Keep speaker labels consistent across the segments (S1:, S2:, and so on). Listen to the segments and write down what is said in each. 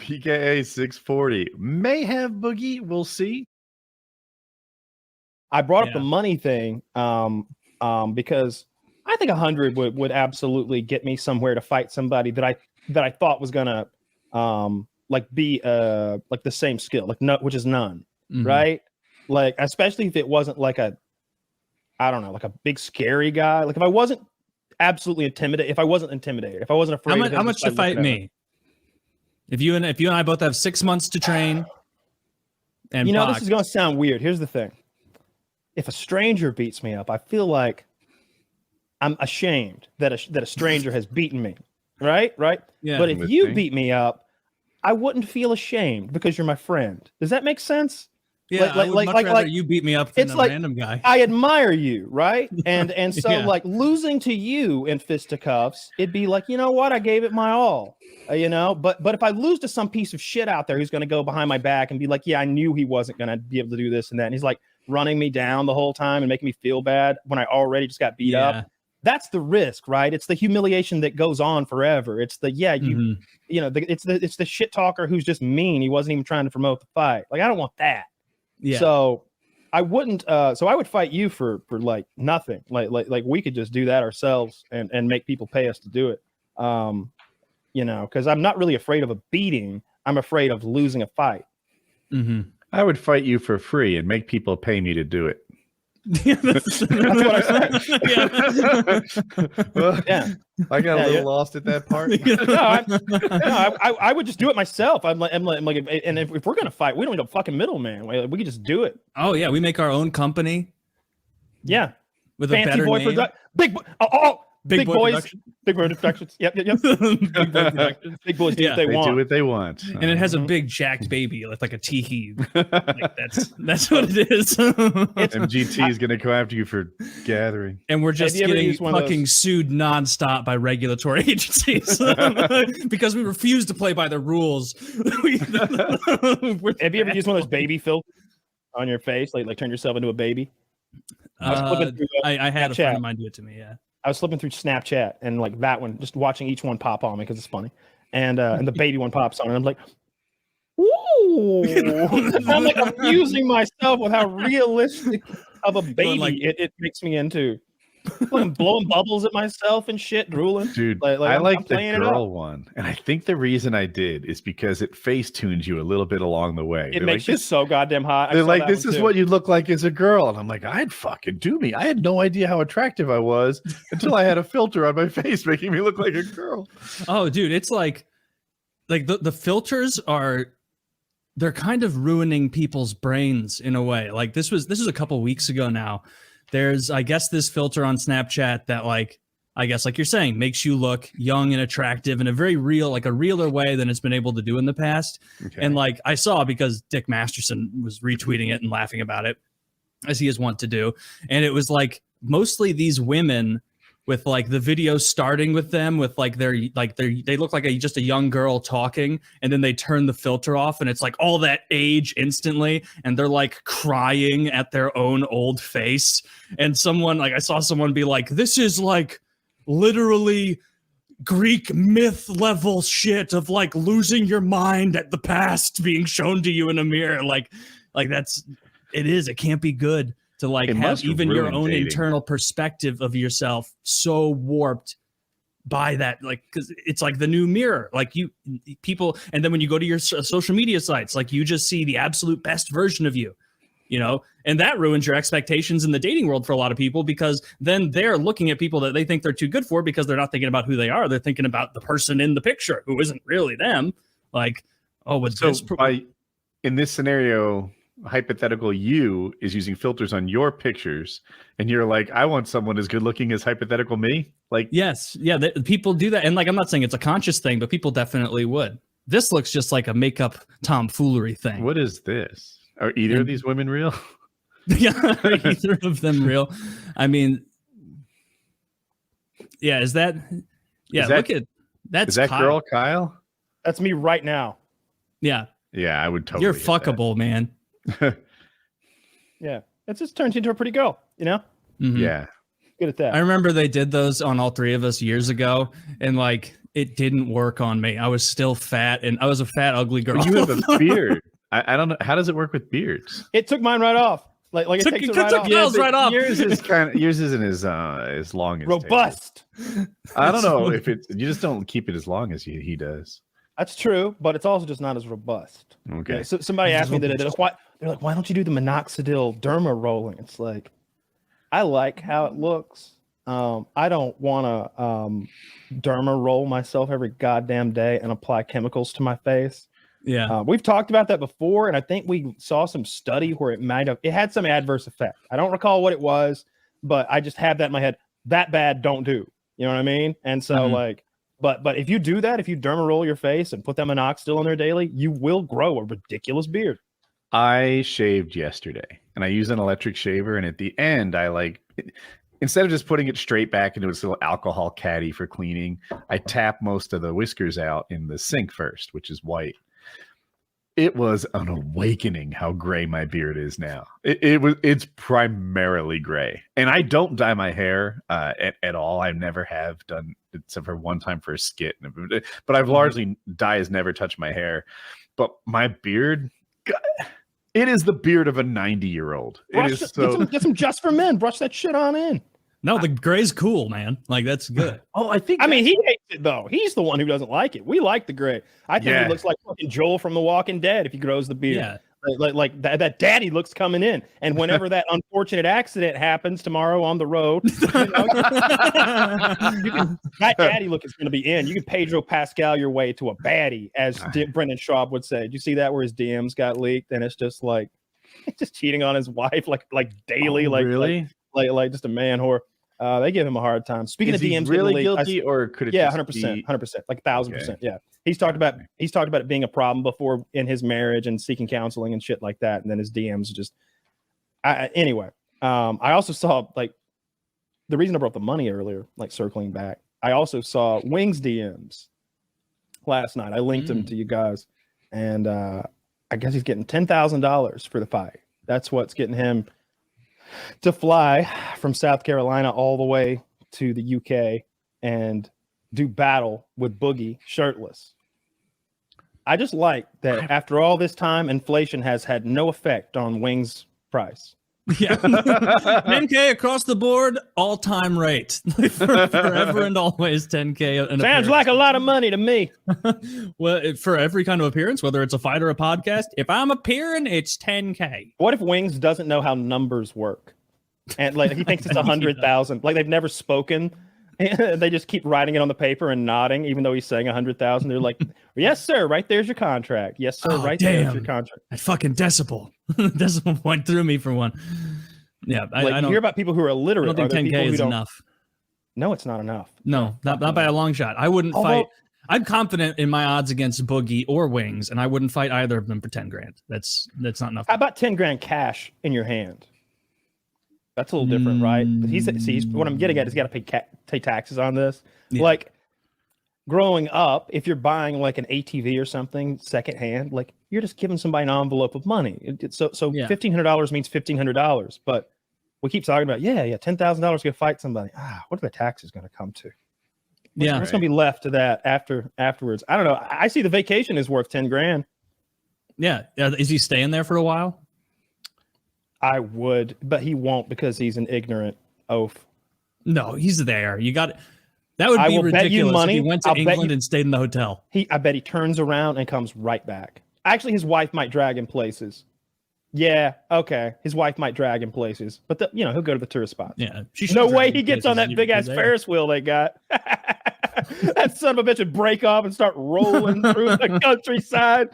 S1: PKA 640 may have Boogie. We'll see.
S2: I brought up the money thing because I think 100 would absolutely get me somewhere to fight somebody that I thought was gonna be like the same skill, like which is none, right? Like especially if it wasn't like a big scary guy. Like if I wasn't absolutely intimidated, if I wasn't afraid.
S3: How much to fight me? If you and I both have 6 months to train, and
S2: this is gonna sound weird. Here's the thing: if a stranger beats me up, I feel like I'm ashamed that a stranger has beaten me, right? Yeah. But if you beat me up, I wouldn't feel ashamed because you're my friend. Does that make sense?
S3: Yeah, I would much rather you beat me up than a random guy.
S2: I admire you, right? And so like losing to you in fisticuffs, it'd be like, you know what? I gave it my all, But if I lose to some piece of shit out there who's going to go behind my back and be like, yeah, I knew he wasn't going to be able to do this and that, and he's like running me down the whole time and making me feel bad when I already just got beat up. That's the risk, right? It's the humiliation that goes on forever. It's the it's the shit talker who's just mean. He wasn't even trying to promote the fight. Like I don't want that. Yeah. So I wouldn't. So I would fight you for like nothing. Like we could just do that ourselves and make people pay us to do it. Because I'm not really afraid of a beating. I'm afraid of losing a fight.
S1: I would fight you for free and make people pay me to do it.
S2: That's what I said.
S1: Well, I got a little lost at that part.
S2: I would just do it myself. I'm like, and if we're gonna fight, we don't need a fucking middleman. We can just do it.
S3: Oh yeah, we make our own company.
S2: Yeah,
S3: with a better name.
S2: Big boys.
S3: Production.
S2: Big boy productions. Yep. Big boys do what they want.
S1: Do what they want.
S3: And it has a big jacked baby, like a teehee. That's what it is.
S1: MGT is going to go after you for gathering.
S3: And we're just getting fucking sued nonstop by regulatory agencies because we refuse to play by the rules.
S2: Have you ever used one of those baby filters on your face? Like turn yourself into a baby?
S3: I had a friend of mine do it to me, yeah.
S2: I was flipping through Snapchat and like that one, just watching each one pop on me because it's funny, and the baby one pops on, and I'm like, "Ooh!" I'm like amusing myself with how realistic of a baby it makes me into. I'm blowing bubbles at myself and shit, drooling.
S1: Dude, I like the girl one, and I think the reason I did is because it face tunes you a little bit along the way.
S2: It makes you so goddamn hot.
S1: They're like, this is what you look like as a girl, and I'm like, I'd fucking do me. I had no idea how attractive I was until I had a filter on my face making me look like a girl.
S3: Oh, dude, it's like the filters they're kind of ruining people's brains in a way. Like this was a couple weeks ago now. There's, I guess, this filter on Snapchat that, like you're saying, makes you look young and attractive in a very real, like a realer way than it's been able to do in the past. Okay. And like I saw, because Dick Masterson was retweeting it and laughing about it, as he is wont to do. And it was like mostly these women with like the video starting with them with they look like just a young girl talking, and then they turn the filter off and it's like all that age instantly, and they're like crying at their own old face. And I saw someone be like, this is like literally Greek myth level shit of like losing your mind at the past being shown to you in a mirror. Like it can't be good to like have even your own internal perspective of yourself so warped by that, like, because it's like the new mirror, like people, and then when you go to your social media sites, like you just see the absolute best version of you, and that ruins your expectations in the dating world for a lot of people, because then they're looking at people that they think they're too good for because they're not thinking about who they are. They're thinking about the person in the picture who isn't really them. Like,
S1: in this scenario, hypothetical you is using filters on your pictures, and you're like, I want someone as good looking as hypothetical me. Like,
S3: yes, yeah, people do that, and like I'm not saying it's a conscious thing, but people definitely would. This looks just like a makeup tomfoolery thing.
S1: What is this? Are either of these women real?
S3: Yeah, are either of them real? I mean, yeah, is that? Yeah, look at that's.
S1: Is that Kyle. Girl Kyle?
S2: That's me right now.
S3: Yeah.
S1: Yeah, I would totally.
S3: You're fuckable, man.
S2: Yeah, it just turns into a pretty girl,
S1: Mm-hmm. Yeah,
S2: good at that.
S3: I remember they did those on all three of us years ago, and like it didn't work on me. I was still fat, and I was a fat, ugly girl.
S1: But you have a beard. I don't know. How does it work with beards?
S2: It took mine right off. Like it takes it right off.
S3: Nails right off.
S1: Yours isn't as long as
S2: Robust.
S1: Taylor. I don't know if it's you just don't keep it as long as he does.
S2: That's true, but it's also just not as robust.
S1: Okay.
S2: Yeah, so somebody asked me that they're like, why don't you do the minoxidil derma rolling? It's like, I like how it looks. I don't want to derma roll myself every goddamn day and apply chemicals to my face.
S3: Yeah.
S2: We've talked about that before, and I think we saw some study where it had some adverse effect. I don't recall what it was, but I just have that in my head. That bad, don't do. You know what I mean? And so but if you do that, if you derma roll your face and put that minoxidil in there daily, you will grow a ridiculous beard.
S1: I shaved yesterday, and I used an electric shaver, and at the end, instead of just putting it straight back into its little alcohol caddy for cleaning, I tap most of the whiskers out in the sink first, which is white. It was an awakening how gray my beard is now. It's primarily gray, and I don't dye my hair at all. I never have done, except for one time for a skit. But I've largely dye has never touched my hair. But my beard, God, it is the beard of a 90-year-old. It is
S2: get some Just for Men. Brush that shit on in.
S3: No, the gray's cool, man. Like, that's good.
S2: I mean, he hates it though. He's the one who doesn't like it. We like the gray. I think he looks like fucking Joel from The Walking Dead if he grows the beard.
S3: Yeah.
S2: Like that daddy looks coming in. And whenever that unfortunate accident happens tomorrow on the road, that daddy look is going to be in. You can Pedro Pascal your way to a baddie, as Brendan Schaub would say. Did you see that where his DMs got leaked? And it's just like, just cheating on his wife like daily.
S1: Really?
S2: Like just a man whore. They give him a hard time. Speaking of DMs,
S1: really guilty, or could it?
S2: Yeah, 100%, like 1,000%. Yeah, he's talked about it being a problem before in his marriage and seeking counseling and shit like that. And then his DMs just. Anyway, I also saw like the reason I brought the money earlier, like circling back. I also saw Wings DMs last night. I linked him to you guys, and I guess he's getting $10,000 for the fight. That's what's getting him to fly from South Carolina all the way to the UK and do battle with Boogie shirtless. I just like that after all this time, inflation has had no effect on Wings' price.
S3: Yeah. 10K across the board, all-time rate. Forever and always 10K.
S2: Sounds like a lot of money to me.
S3: Well, for every kind of appearance, whether it's a fight or a podcast, if I'm appearing, it's 10K.
S2: What if Wings doesn't know how numbers work? And like he thinks it's 100,000. Like they've never spoken. And they just keep writing it on the paper and nodding, even though he's saying 100,000. They're like, "Yes, sir. Right there's your contract. Yes, sir. There's your contract."
S3: That fucking decibel. Decibel went through me for one. Yeah,
S2: I don't hear about people who are illiterate.
S3: I don't think 10K is enough.
S2: No, it's not enough.
S3: No, not by a long shot. I wouldn't fight. I'm confident in my odds against Boogie or Wings, and I wouldn't fight either of them for 10 grand. That's not enough.
S2: How about 10 grand cash in your hand? That's a little different, right? He's what I'm getting at is got to pay taxes on this. Yeah. Like growing up, if you're buying like an ATV or something secondhand, like you're just giving somebody an envelope of money. So $1,500 means $1,500. But we keep talking about $10,000 to fight somebody. What are the taxes going to come to? What's going to be left to that afterwards? I don't know. I see the vacation is worth 10 grand.
S3: Yeah. Is he staying there for a while?
S2: I would, but he won't because he's an ignorant oaf.
S3: No, he's there. You got it. That would be ridiculous if he went to England and stayed in the hotel.
S2: I bet he turns around and comes right back. Actually, his wife might drag him places. Yeah, okay. His wife might drag him places, but he'll go to the tourist spots.
S3: Yeah,
S2: no way he gets on that big ass Ferris wheel they got. That son of a bitch would break off and start rolling through the countryside.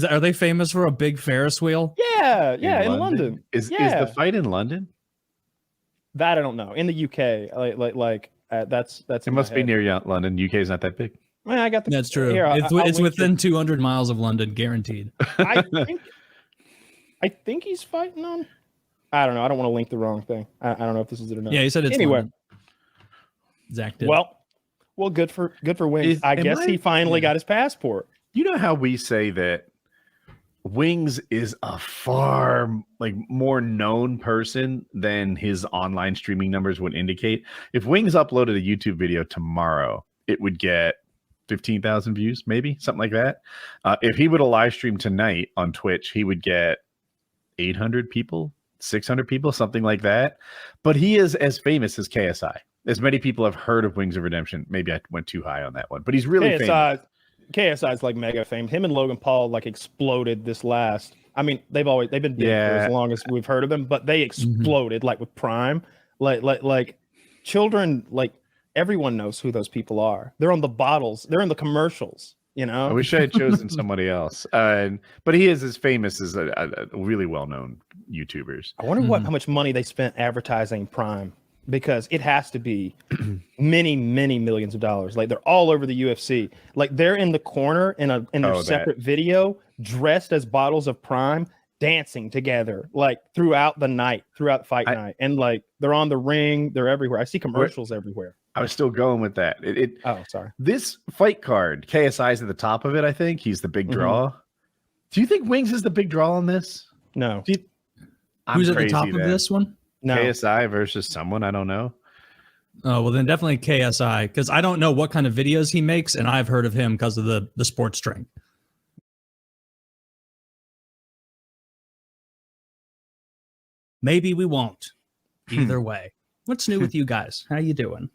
S3: Are they famous for a big Ferris wheel?
S2: Yeah, in London.
S1: Is the fight in London?
S2: That I don't know. In the UK, that's.
S1: It must be near London. UK is not that big.
S2: Well, I got the.
S3: That's true. Here, it's within 200 miles of London, guaranteed.
S2: I think he's fighting on. I don't know. I don't want to link the wrong thing. I don't know if this is it or not.
S3: Yeah, he said it's
S2: anyway.
S3: London. Zach did.
S2: Well, good for Wings. I guess he finally got his passport.
S1: You know how we say that Wings is a far like more known person than his online streaming numbers would indicate. If Wings uploaded a YouTube video tomorrow, it would get 15,000 views, maybe something like that. If he would have live streamed tonight on Twitch, he would get 800 people, 600 people, something like that. But he is as famous as KSI. As many people have heard of Wings of Redemption. Maybe I went too high on that one, but he's really famous.
S2: KSI is like mega famous. Him and Logan Paul like exploded this last. I mean, they've been big for as long as we've heard of them, but they exploded like with Prime. Like children, like everyone knows who those people are. They're on the bottles. They're in the commercials. You know.
S1: I wish I had chosen somebody else. But he is as famous as a really well-known YouTubers.
S2: I wonder how much money they spent advertising Prime. Because it has to be many, many millions of dollars. Like they're all over the UFC. Like they're in the corner in their separate video, dressed as bottles of Prime, dancing together, like throughout the night, throughout fight night. And like they're on the ring, they're everywhere. I see commercials everywhere.
S1: I was still going with that.
S2: Oh, sorry.
S1: This fight card, KSI's at the top of it, I think. He's the big draw. Do you think Wings is the big draw on this?
S2: No.
S3: Who's at the top of this one?
S2: No.
S1: KSI versus someone I don't know.
S3: Oh, well, then definitely KSI, because I don't know what kind of videos he makes, and I've heard of him because of the sports drink. Maybe we won't. Either way. What's new with you guys? How you doing?